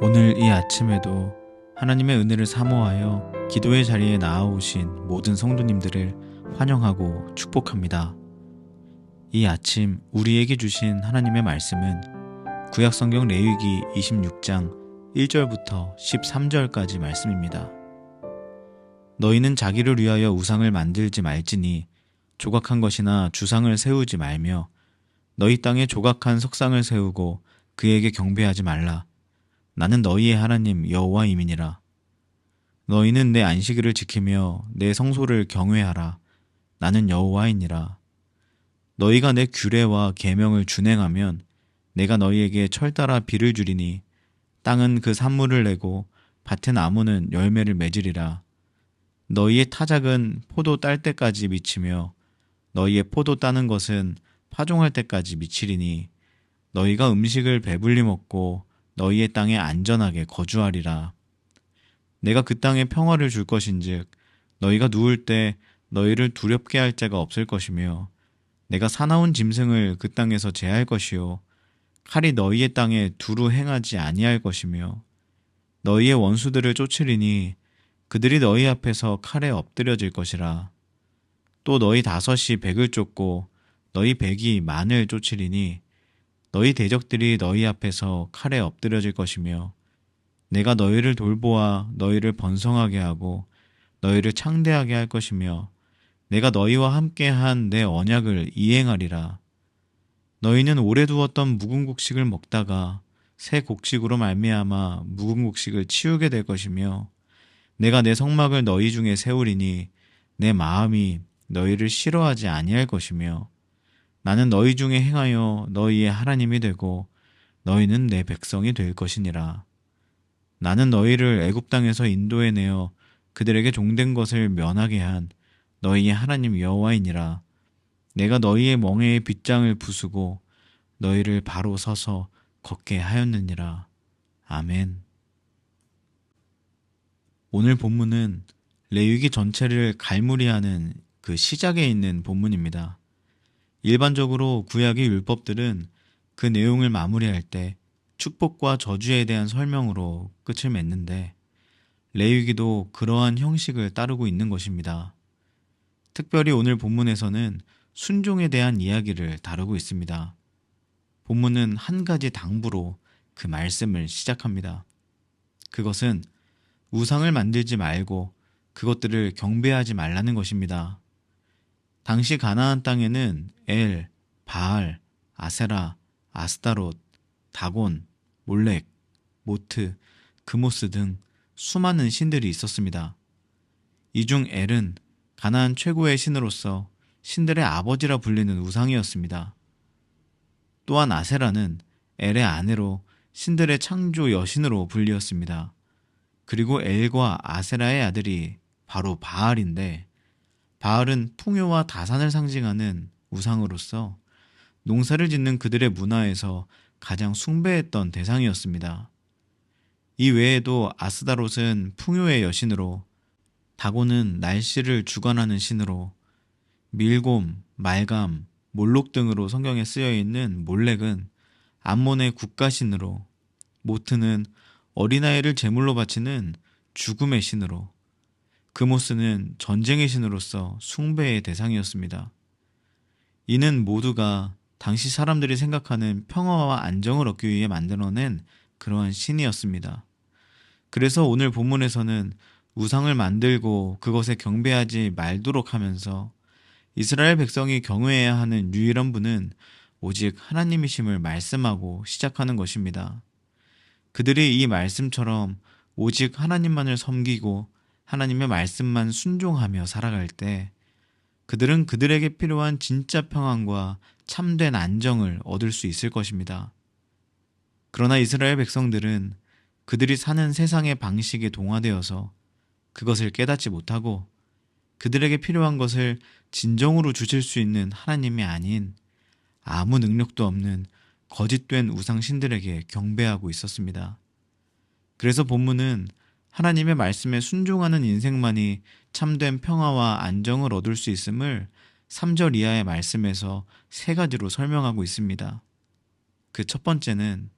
오늘 이 아침에도 하나님의 은혜를 사모하여 기도의 자리에 나아오신 모든 성도님들을 환영하고 축복합니다. 이 아침 우리에게 주신 하나님의 말씀은 구약성경 레위기 26장 1절부터 13절까지 말씀입니다. 너희는 자기를 위하여 우상을 만들지 말지니 조각한 것이나 주상을 세우지 말며 너희 땅에 조각한 석상을 세우고 그에게 경배하지 말라. 나는 너희의 하나님 여호와임이니라. 너희는 내 안식일을 지키며 내 성소를 경외하라. 나는 여호와이니라. 너희가 내 규례와 계명을 준행하면 내가 너희에게 철따라 비를 주리니 땅은 그 산물을 내고 밭의 나무는 열매를 맺으리라. 너희의 타작은 포도 딸 때까지 미치며 너희의 포도 따는 것은 파종할 때까지 미치리니 너희가 음식을 배불리 먹고 너희의 땅에 안전하게 거주하리라. 내가 그 땅에 평화를 줄 것인즉 너희가 누울 때 너희를 두렵게 할 자가 없을 것이며 내가 사나운 짐승을 그 땅에서 제할 것이요 칼이 너희의 땅에 두루 행하지 아니할 것이며 너희의 원수들을 쫓으리니 그들이 너희 앞에서 칼에 엎드려질 것이라. 또 너희 다섯이 백을 쫓고 너희 백이 만을 쫓으리니 너희 대적들이 너희 앞에서 칼에 엎드려질 것이며 내가 너희를 돌보아 너희를 번성하게 하고 너희를 창대하게 할 것이며 내가 너희와 함께한 내 언약을 이행하리라. 너희는 오래 두었던 묵은 곡식을 먹다가 새 곡식으로 말미암아 묵은 곡식을 치우게 될 것이며 내가 내 성막을 너희 중에 세우리니 내 마음이 너희를 싫어하지 아니할 것이며 나는 너희 중에 행하여 너희의 하나님이 되고 너희는 내 백성이 될 것이니라. 나는 너희를 애굽 땅에서 인도해내어 그들에게 종된 것을 면하게 한 너희의 하나님 여호와이니라. 내가 너희의 멍에의 빗장을 부수고 너희를 바로 서서 걷게 하였느니라. 아멘. 오늘 본문은 레위기 전체를 갈무리하는 그 시작에 있는 본문입니다. 일반적으로 구약의 율법들은 그 내용을 마무리할 때 축복과 저주에 대한 설명으로 끝을 맺는데 레위기도 그러한 형식을 따르고 있는 것입니다. 특별히 오늘 본문에서는 순종에 대한 이야기를 다루고 있습니다. 본문은 한 가지 당부로 그 말씀을 시작합니다. 그것은 우상을 만들지 말고 그것들을 경배하지 말라는 것입니다. 당시 가나안 땅에는 엘, 바알, 아세라, 아스타롯, 다곤, 몰렉, 모트, 그모스 등 수많은 신들이 있었습니다. 이 중 엘은 가나안 최고의 신으로서 신들의 아버지라 불리는 우상이었습니다. 또한 아세라는 엘의 아내로 신들의 창조 여신으로 불리었습니다. 그리고 엘과 아세라의 아들이 바로 바알인데 바알은 풍요와 다산을 상징하는 우상으로서 농사를 짓는 그들의 문화에서 가장 숭배했던 대상이었습니다. 이 외에도 아스다롯은 풍요의 여신으로, 다곤은 날씨를 주관하는 신으로, 밀곰, 말감, 몰록 등으로 성경에 쓰여 있는 몰렉은 암몬의 국가신으로, 모트는 어린아이를 제물로 바치는 죽음의 신으로, 그모스는 전쟁의 신으로서 숭배의 대상이었습니다. 이는 모두가 당시 사람들이 생각하는 평화와 안정을 얻기 위해 만들어낸 그러한 신이었습니다. 그래서 오늘 본문에서는 우상을 만들고 그것에 경배하지 말도록 하면서 이스라엘 백성이 경외해야 하는 유일한 분은 오직 하나님이심을 말씀하고 시작하는 것입니다. 그들이 이 말씀처럼 오직 하나님만을 섬기고 하나님의 말씀만 순종하며 살아갈 때 그들은 그들에게 필요한 진짜 평안과 참된 안정을 얻을 수 있을 것입니다. 그러나 이스라엘 백성들은 그들이 사는 세상의 방식에 동화되어서 그것을 깨닫지 못하고 그들에게 필요한 것을 진정으로 주실 수 있는 하나님이 아닌 아무 능력도 없는 거짓된 우상신들에게 경배하고 있었습니다. 그래서 본문은 하나님의 말씀에 순종하는 인생만이 참된 평화와 안정을 얻을 수 있음을 3절 이하의 말씀에서 세 가지로 설명하고 있습니다. 그 첫 번째는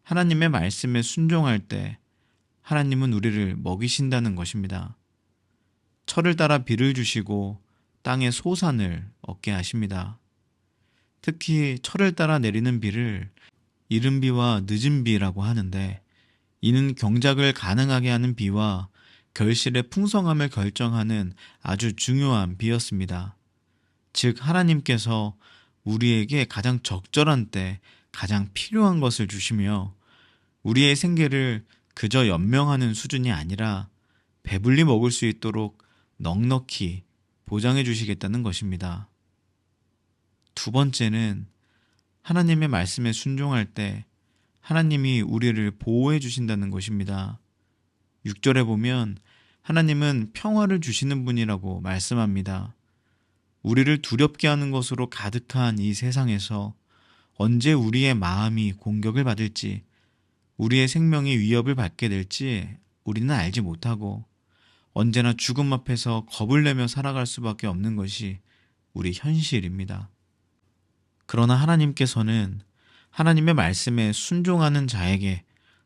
하나님의 말씀에 순종할 때 하나님은 우리를 먹이신다는 것입니다. 철을 따라 비를 주시고 땅에 소산을 얻게 하십니다. 특히 철을 따라 내리는 비를 이른 비와 늦은 비라고 하는데, 이는 경작을 가능하게 하는 비와 결실의 풍성함을 결정하는 아주 중요한 비였습니다. 즉, 하나님께서 우리에게 가장 적절한 때 가장 필요한 것을 주시며 우리의 생계를 그저 연명하는 수준이 아니라 배불리 먹을 수 있도록 넉넉히 보장해 주시겠다는 것입니다. 두 번째는 하나님의 말씀에 순종할 때 하나님이 우리를 보호해 주신다는 것입니다. 6절에 보면 하나님은 평화를 주시는 분이라고 말씀합니다. 우리를 두렵게 하는 것으로 가득한 이 세상에서 언제 우리의 마음이 공격을 받을지, 우리의 생명이 위협을 받게 될지 우리는 알지 못하고 언제나 죽음 앞에서 겁을 내며 살아갈 수밖에 없는 것이 우리 현실입니다. 그러나 하나님께서는 하나님의 말씀에 순종하는 자에게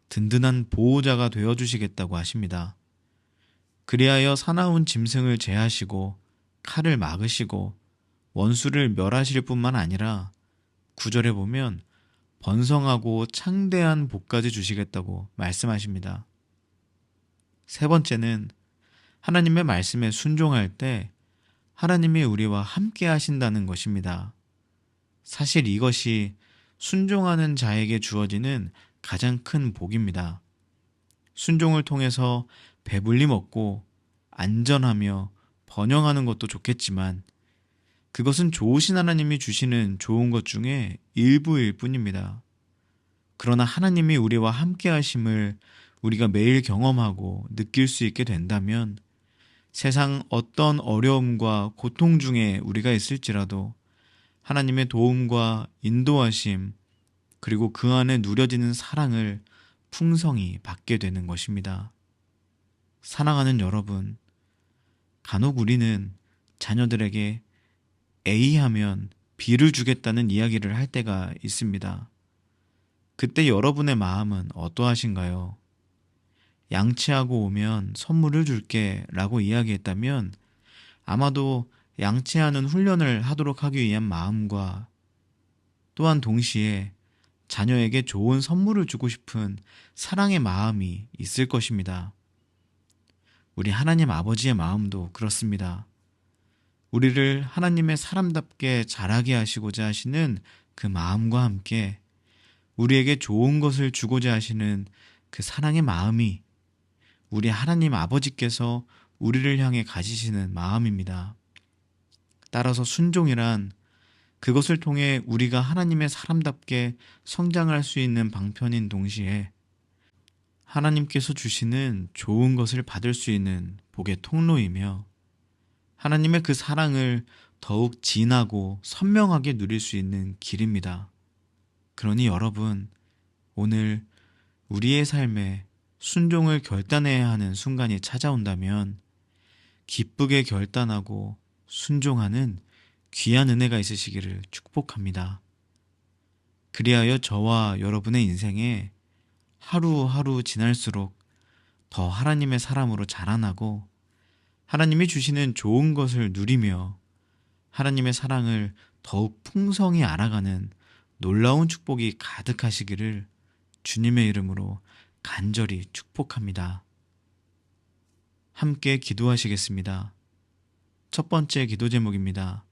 든든한 보호자가 되어주시겠다고 하십니다. 그리하여 사나운 짐승을 제하시고 칼을 막으시고 원수를 멸하실 뿐만 아니라 9절에 보면 번성하고 창대한 복까지 주시겠다고 말씀하십니다. 세 번째는 하나님의 말씀에 순종할 때 하나님이 우리와 함께 하신다는 것입니다. 사실 이것이 순종하는 자에게 주어지는 가장 큰 복입니다. 순종을 통해서 배불리 먹고 안전하며 번영하는 것도 좋겠지만 그것은 좋으신 하나님이 주시는 좋은 것 중에 일부일 뿐입니다. 그러나 하나님이 우리와 함께 하심을 우리가 매일 경험하고 느낄 수 있게 된다면 세상 어떤 어려움과 고통 중에 우리가 있을지라도 하나님의 도움과 인도하심, 그리고 그 안에 누려지는 사랑을 풍성히 받게 되는 것입니다. 사랑하는 여러분, 간혹 우리는 자녀들에게 A 하면 B를 주겠다는 이야기를 할 때가 있습니다. 그때 여러분의 마음은 어떠하신가요? 양치하고 오면 선물을 줄게 라고 이야기했다면 아마도 양치하는 훈련을 하도록 하기 위한 마음과 또한 동시에 자녀에게 좋은 선물을 주고 싶은 사랑의 마음이 있을 것입니다. 우리 하나님 아버지의 마음도 그렇습니다. 우리를 하나님의 사람답게 자라게 하시고자 하시는 그 마음과 함께 우리에게 좋은 것을 주고자 하시는 그 사랑의 마음이 우리 하나님 아버지께서 우리를 향해 가지시는 마음입니다. 따라서 순종이란 그것을 통해 우리가 하나님의 사람답게 성장할 수 있는 방편인 동시에 하나님께서 주시는 좋은 것을 받을 수 있는 복의 통로이며 하나님의 그 사랑을 더욱 진하고 선명하게 누릴 수 있는 길입니다. 그러니 여러분, 오늘 우리의 삶에 순종을 결단해야 하는 순간이 찾아온다면 기쁘게 결단하고 순종하는 귀한 은혜가 있으시기를 축복합니다. 그리하여 저와 여러분의 인생에 하루하루 지날수록 더 하나님의 사람으로 자라나고 하나님이 주시는 좋은 것을 누리며 하나님의 사랑을 더욱 풍성히 알아가는 놀라운 축복이 가득하시기를 주님의 이름으로 간절히 축복합니다. 함께 기도하시겠습니다. 첫 번째 기도 제목입니다.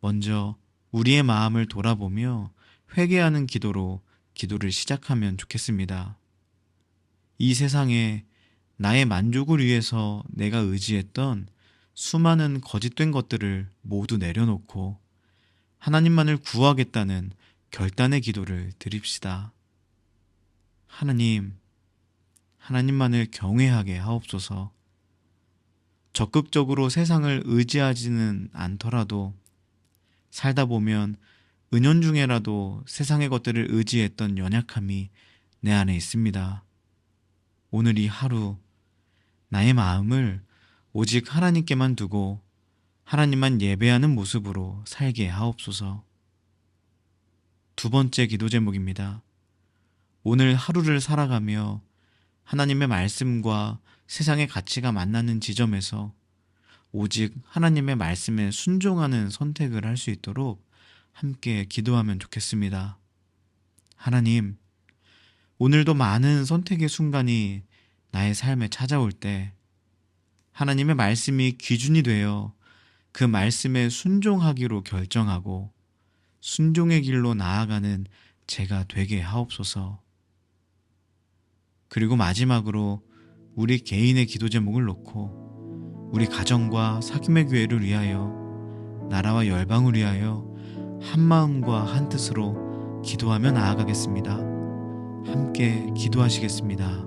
먼저 우리의 마음을 돌아보며 회개하는 기도로 기도를 시작하면 좋겠습니다. 이 세상에 나의 만족을 위해서 내가 의지했던 수많은 거짓된 것들을 모두 내려놓고 하나님만을 구하겠다는 결단의 기도를 드립시다. 하나님, 하나님만을 경외하게 하옵소서. 적극적으로 세상을 의지하지는 않더라도 살다 보면 은연중에라도 세상의 것들을 의지했던 연약함이 내 안에 있습니다. 오늘 이 하루 나의 마음을 오직 하나님께만 두고 하나님만 예배하는 모습으로 살게 하옵소서. 두 번째 기도 제목입니다. 오늘 하루를 살아가며 하나님의 말씀과 세상의 가치가 만나는 지점에서 오직 하나님의 말씀에 순종하는 선택을 할 수 있도록 함께 기도하면 좋겠습니다. 하나님, 오늘도 많은 선택의 순간이 나의 삶에 찾아올 때 하나님의 말씀이 기준이 되어 그 말씀에 순종하기로 결정하고 순종의 길로 나아가는 제가 되게 하옵소서. 그리고 마지막으로 우리 개인의 기도 제목을 놓고 우리 가정과 사귐의 교회를 위하여 나라와 열방을 위하여 한 마음과 한 뜻으로 기도하며 나아가겠습니다. 함께 기도하시겠습니다.